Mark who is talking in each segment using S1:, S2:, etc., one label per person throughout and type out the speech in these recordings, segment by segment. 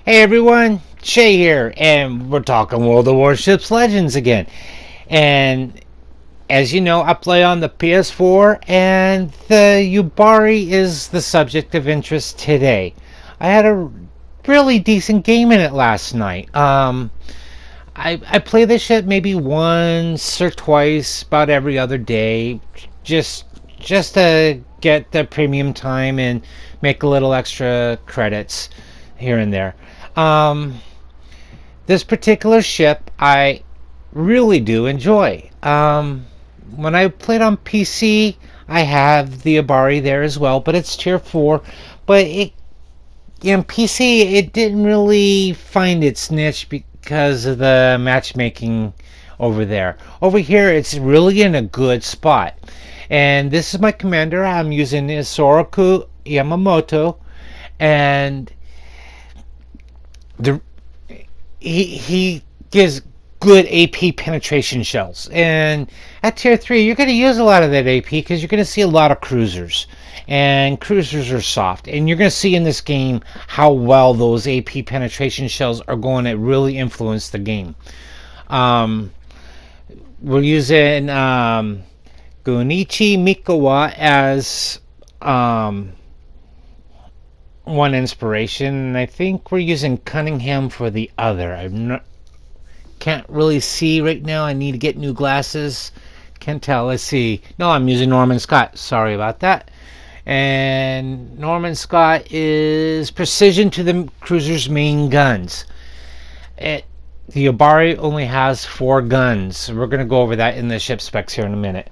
S1: Hey everyone, Shay here, and we're talking World of Warships Legends again. And as you know, I play on the PS4, and the Yubari is the subject of interest today. I had a really decent game in it last night. I play this ship maybe once or twice, about every other day, just just to get the premium time and make a little extra credits here and there. Um, this particular ship I really do enjoy. When I played on PC, I have the Abari there as well, but it's tier 4. But in PC, it didn't really find its niche because of the matchmaking over there. Over here, it's really in a good spot. And this is my commander. I'm using Isoroku Yamamoto, and the he gives good AP penetration shells. And at tier 3, you're going to use a lot of that AP because you're going to see a lot of cruisers. And cruisers are soft. And you're going to see in this game how well those AP penetration shells are going to really influence the game. We're using Gunichi Mikawa as one inspiration, and I think we're using Cunningham for the other. Can't really see right now. I need to get new glasses. Can't tell. Let's see. No, I'm using Norman Scott. Sorry about that. And Norman Scott is precision to the cruiser's main guns. The Yubari only has 4 guns. We're going to go over that in the ship specs here in a minute.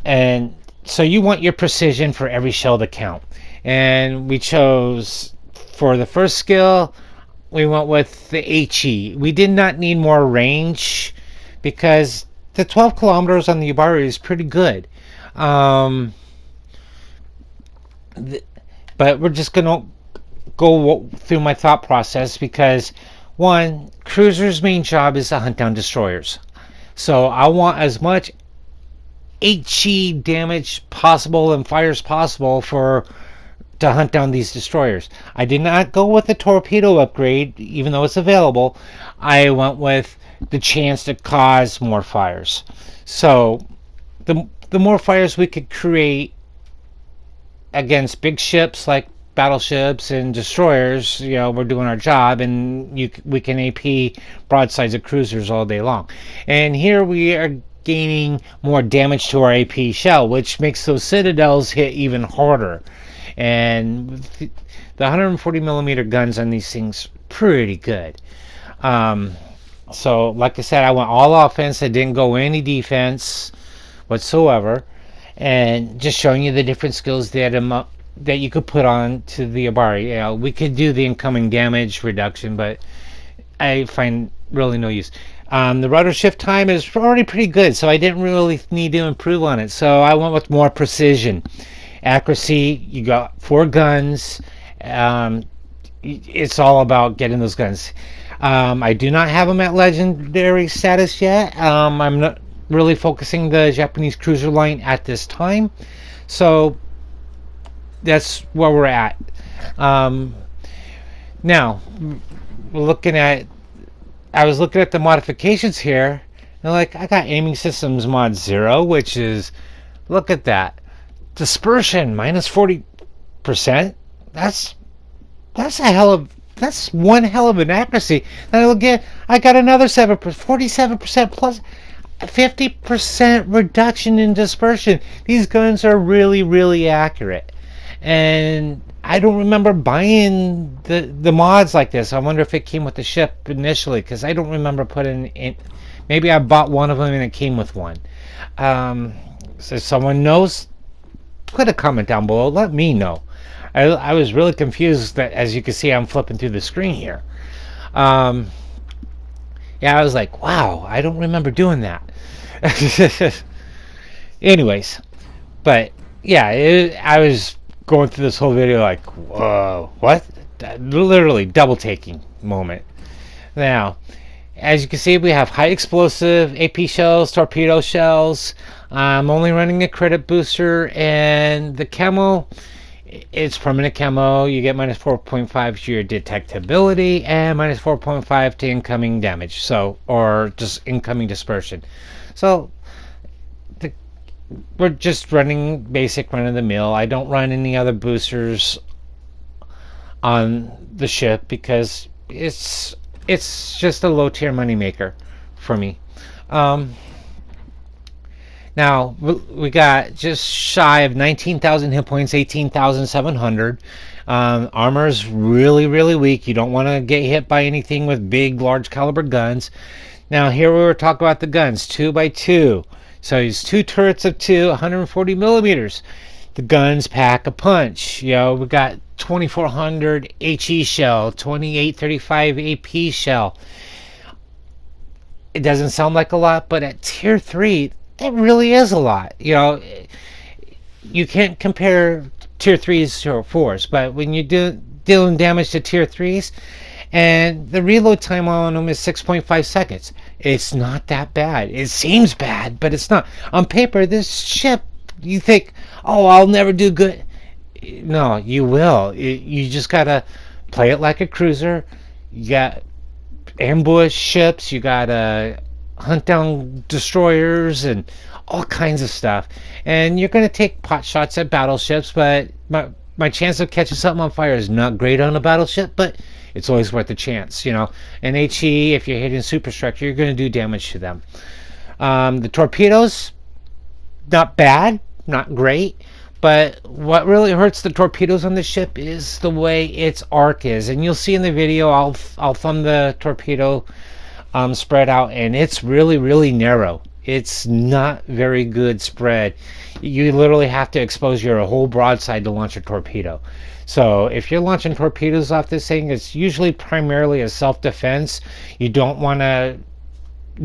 S1: And so you want your precision for every shell to count. And we chose, for the first skill, we went with the HE. We did not need more range because the 12 kilometers on the Yubari is pretty good. But we're just going to go through my thought process because, one, cruiser's main job is to hunt down destroyers. So I want as much HE damage possible and fires possible to hunt down these destroyers. I did not go with the torpedo upgrade, even though it's available. I went with the chance to cause more fires. So the more fires we could create against big ships like battleships and destroyers, we're doing our job, and we can AP broadsides of cruisers all day long. And here we are gaining more damage to our AP shell, which makes those citadels hit even harder. And the 140 millimeter guns on these things pretty good. So like I said, I went all offense. I didn't go any defense whatsoever, and just showing you the different skills that you could put on to the Yubari. We could do the incoming damage reduction, but I find really no use. The rudder shift time is already pretty good, so I didn't really need to improve on it. So I went with more precision. Accuracy, you got 4 guns. It's all about getting those guns. I do not have them at legendary status yet. I'm not really focusing the Japanese cruiser line at this time, so that's where we're at. Now, I was looking at the modifications here, and I got aiming systems mod 0, which is, look at that. Dispersion minus 40%. That's one hell of an accuracy. Then I got another 47% plus 50% reduction in dispersion. These guns are really, really accurate. And I don't remember buying the mods like this. I wonder if it came with the ship initially, because I don't remember putting in. Maybe I bought one of them and it came with one. So if someone knows, put a comment down below. Let me know. I was really confused that, as you can see, I'm flipping through the screen here. Yeah, I was like, wow, I don't remember doing that. Anyways, but yeah, I was going through this whole video like, whoa, what? Literally double taking moment. Now, as you can see, we have high explosive AP shells, torpedo shells. I'm only running a credit booster, and the camo It's permanent camo. You get minus 4.5 to your detectability and minus 4.5 to incoming damage. So, or just incoming dispersion. So, we're just running basic run of the mill. I don't run any other boosters on the ship because it's just a low tier moneymaker for me. Now we got just shy of 19,000 hit points, 18,700. Armor's really weak. You don't want to get hit by anything with big, large caliber guns. Now here we were talking about the guns, 2x2. So it's 2 turrets of 2, 140 millimeters. The guns pack a punch. You know, we got 2400 HE shell, 2835 AP shell. It doesn't sound like a lot, but at tier 3, it really is a lot. You know, you can't compare tier 3s to 4s, but when you do dealing damage to tier 3s, and the reload time on them is 6.5 seconds. It's not that bad. It seems bad, but it's not. On paper, this ship, you think, oh, I'll never do good. No, you will. You just gotta play it like a cruiser. You got ambush ships. You gotta hunt down destroyers and all kinds of stuff. And you're gonna take pot shots at battleships, but my chance of catching something on fire is not great on a battleship, but it's always worth a chance, you know. And HE, if you're hitting superstructure, you're going to do damage to them. The torpedoes, not bad, not great, but what really hurts the torpedoes on the ship is the way its arc is. And you'll see in the video, I'll thumb the torpedo spread out, and it's really narrow. It's not very good spread. You literally have to expose your whole broadside to launch a torpedo. So if you're launching torpedoes off this thing, it's usually primarily a self-defense. You don't want to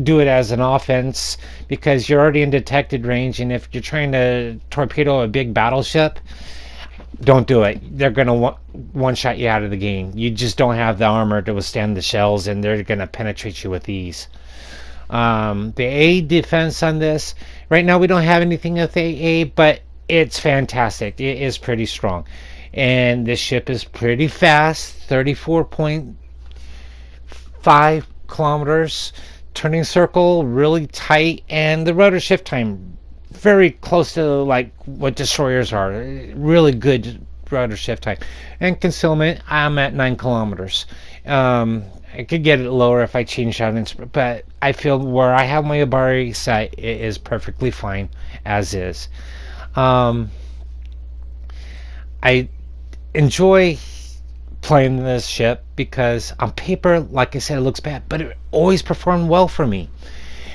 S1: do it as an offense because you're already in detected range, and if you're trying to torpedo a big battleship, don't do it. They're going to one-shot you out of the game. You just don't have the armor to withstand the shells, and they're going to penetrate you with ease. The A defense on this, right now we don't have anything with AA, but it's fantastic. It is pretty strong. And this ship is pretty fast, 34.5 kilometers. Turning circle, really tight, and the rotor shift time, very close to like what destroyers are. Really good rotor shift time. And concealment, I'm at 9 kilometers. I could get it lower if I changed out, but I feel where I have my Yubari set, it is perfectly fine as is. I enjoy playing this ship because on paper, like I said, it looks bad, but it always performed well for me.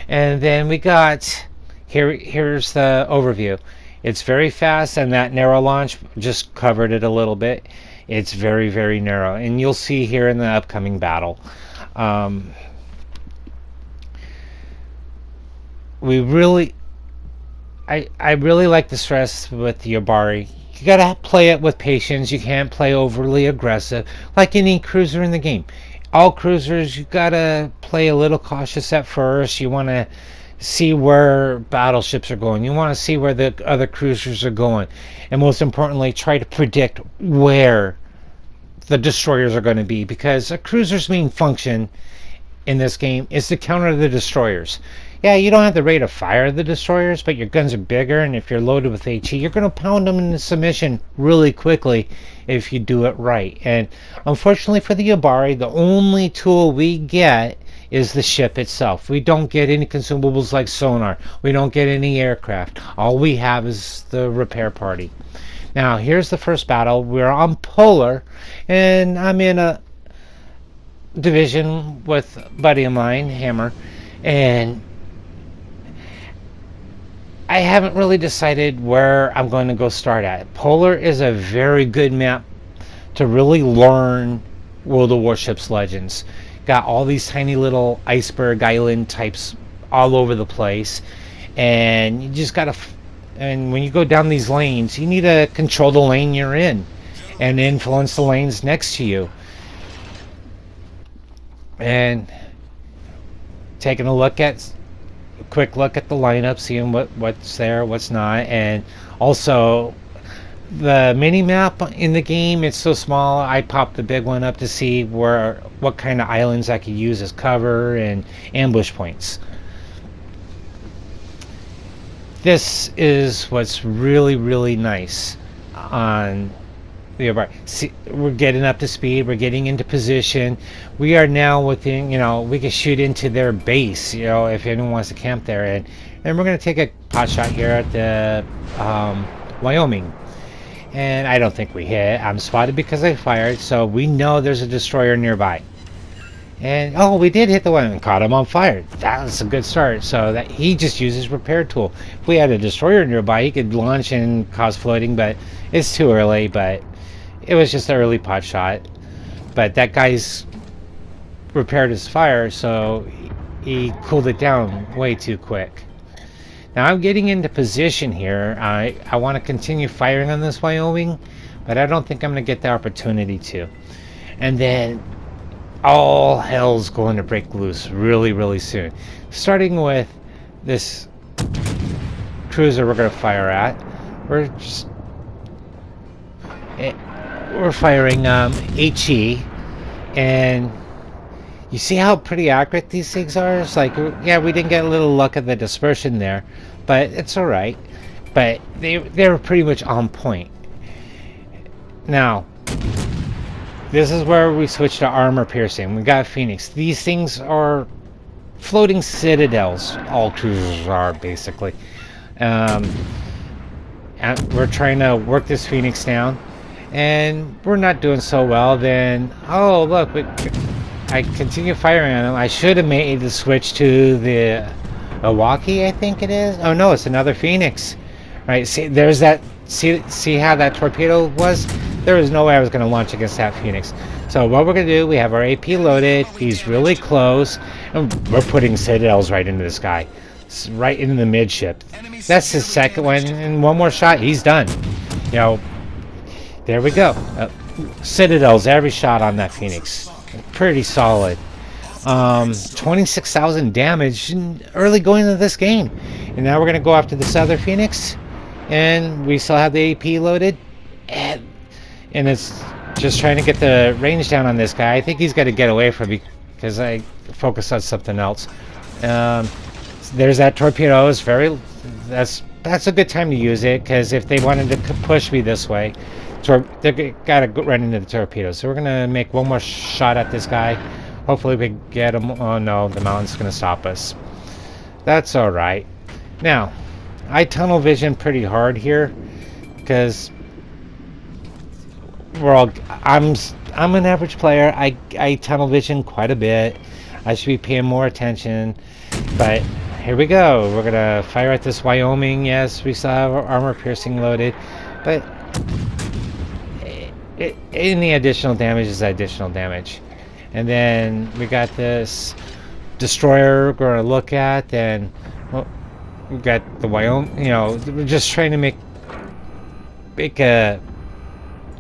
S1: And then we got here's the overview. It's very fast, and that narrow launch just covered it a little bit. It's very narrow, and you'll see here in the upcoming battle. I really like the stress with the Yubari. You gotta play it with patience. You can't play overly aggressive like any cruiser in the game. All cruisers, you gotta play a little cautious at first. You want to see where battleships are going. You want to see where the other cruisers are going, and most importantly, try to predict where the destroyers are going to be, because a cruiser's main function in this game is to counter the destroyers. Yeah, you don't have the rate of fire of the destroyers, but your guns are bigger, and if you're loaded with HE, you're going to pound them into submission really quickly if you do it right. And unfortunately for the Yubari, the only tool we get is the ship itself. We don't get any consumables like sonar. We don't get any aircraft. All we have is the repair party. Now, here's the first battle. We're on Polar, and I'm in a division with a buddy of mine, Hammer, and I haven't really decided where I'm going to go start at. Polar is a very good map to really learn World of Warships Legends. Got all these tiny little iceberg island types all over the place, and you just gotta, and when you go down these lanes, you need to control the lane you're in and influence the lanes next to you. And taking a quick look at the lineup, seeing what's there, what's not, and also the mini map in the game, it's so small. I popped the big one up to see what kind of islands I could use as cover and ambush points. This is what's really, really nice on the Yubari. See, we're getting up to speed. We're getting into position. We are now within, we can shoot into their base, if anyone wants to camp there. And we're going to take a pot shot here at the Wyoming. And I don't think we hit. I'm spotted because I fired, so we know there's a destroyer nearby. And oh, we did hit the one and caught him on fire. That was a good start. So that he just uses repair tool. If we had a destroyer nearby, he could launch and cause floating, but it's too early. But it was just an early pot shot. But that guy's repaired his fire, so he cooled it down way too quick. Now I'm getting into position here. I want to continue firing on this Wyoming, but I don't think I'm going to get the opportunity to. And then all hell's going to break loose really, really soon. Starting with this cruiser we're going to fire at. We're firing HE, and you see how pretty accurate these things are? It's like, yeah, we didn't get a little luck of the dispersion there, but it's all right. But they were pretty much on point. Now, this is where we switch to armor piercing. We got Phoenix. These things are floating citadels. All cruisers are, basically. And we're trying to work this Phoenix down, and we're not doing so well. Then, oh look, I continue firing on him. I should have made the switch to the Milwaukee, I think it is. Oh no, it's another Phoenix. Right? See, there's that. See how that torpedo was? There was no way I was going to launch against that Phoenix. So what we're going to do, we have our AP loaded. He's really close, and we're putting citadels right into this guy, right into the midship. That's his second one, and one more shot, he's done. There we go. Citadels every shot on that Phoenix. Pretty solid. 26,000 damage early going into this game. And now we're going to go after this other Phoenix, and we still have the AP loaded, and it's just trying to get the range down on this guy. I think he's got to get away from me because I focus on something else. There's that torpedo. That's a good time to use it, because if they wanted to push me this way, they gotta run into the torpedo. So we're gonna make one more shot at this guy. Hopefully we get him. Oh no, the mountain's gonna stop us. That's all right. Now, I tunnel vision pretty hard here because I'm an average player. I tunnel vision quite a bit. I should be paying more attention, but here we go. We're gonna fire at this Wyoming. Yes, we still have our armor piercing loaded, but any additional damage is additional damage. And then we got this destroyer we're gonna look at. Then we got the Wyoming. We're just trying to make a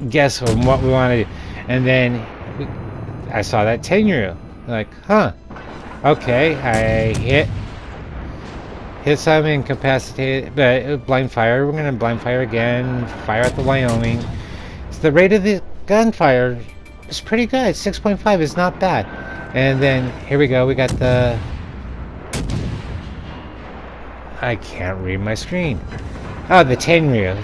S1: guess on what we want to do. And then I saw that Tenryu. Like, huh? Okay, I hit some incapacitated, but blind fire. We're gonna blind fire again. Fire at the Wyoming. So the rate of the gunfire is pretty good. 6.5 is not bad. And then here we go. We got the. I can't read my screen. Oh, the Tenryu.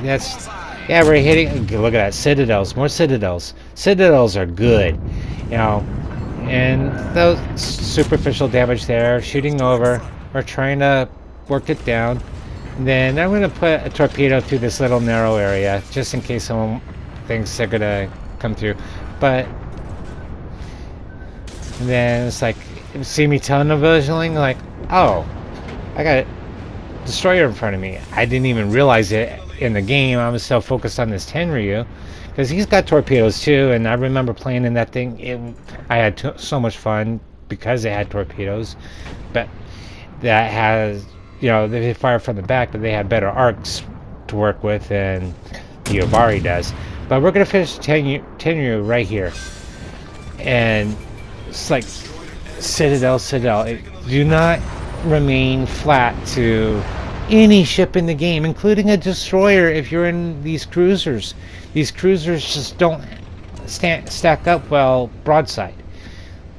S1: Yeah, we're hitting. Look at that, citadels. More citadels. Citadels are good, and those superficial damage there. Shooting over. We're trying to work it down. And then I'm going to put a torpedo through this little narrow area, just in case someone thinks they're going to come through. But then it's like, see me tunnel visioning, like, oh, I got a destroyer in front of me. I didn't even realize it in the game. I was so focused on this Tenryu, because he's got torpedoes too, and I remember playing in that thing. I had so much fun because it had torpedoes, but that has, they fire from the back, but they have better arcs to work with than the Yubari does. But we're gonna finish Tenryu right here, and it's like citadel. Do not remain flat to any ship in the game, including a destroyer if you're in these cruisers. These cruisers just don't stack up well broadside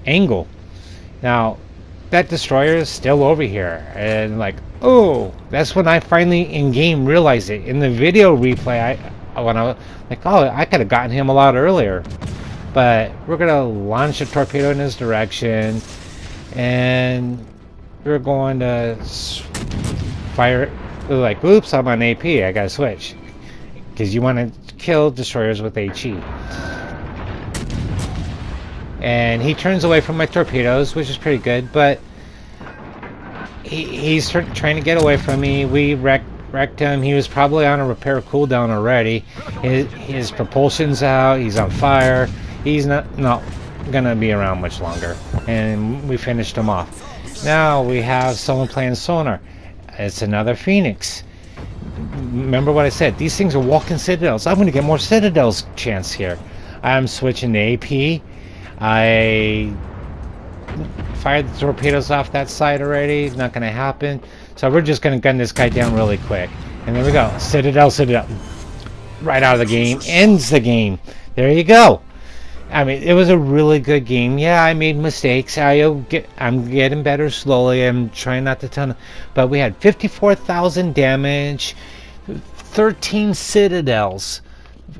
S1: angle. Now, that destroyer is still over here, and like, oh, that's when I finally in game realized it. In the video replay, when I was like, oh, I could have gotten him a lot earlier. But we're gonna launch a torpedo in his direction, and we're going to fire. Like, oops, I'm on AP. I gotta switch because you want to kill destroyers with HE. And he turns away from my torpedoes, which is pretty good, but he's trying to get away from me. We wrecked him. He was probably on a repair cooldown already. His propulsion's out. He's on fire. He's not gonna be around much longer. And we finished him off. Now we have someone playing sonar. It's another Phoenix. Remember what I said? These things are walking citadels. I'm gonna get more citadels chance here. I'm switching to AP. I fired the torpedoes off that side already. It's not going to happen. So we're just going to gun this guy down really quick. And there we go. Citadel. Right out of the game. Ends the game. There you go. I mean, it was a really good game. Yeah, I made mistakes. I'm getting better slowly. I'm trying not to ton. But we had 54,000 damage. 13 citadels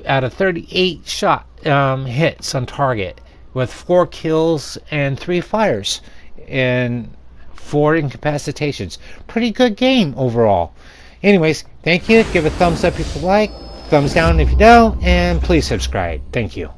S1: out of 38 shot hits on target, with 4 kills and 3 fires and 4 incapacitations. Pretty good game overall. Anyways, thank you. Give a thumbs up if you like, thumbs down if you don't, and please subscribe. Thank you.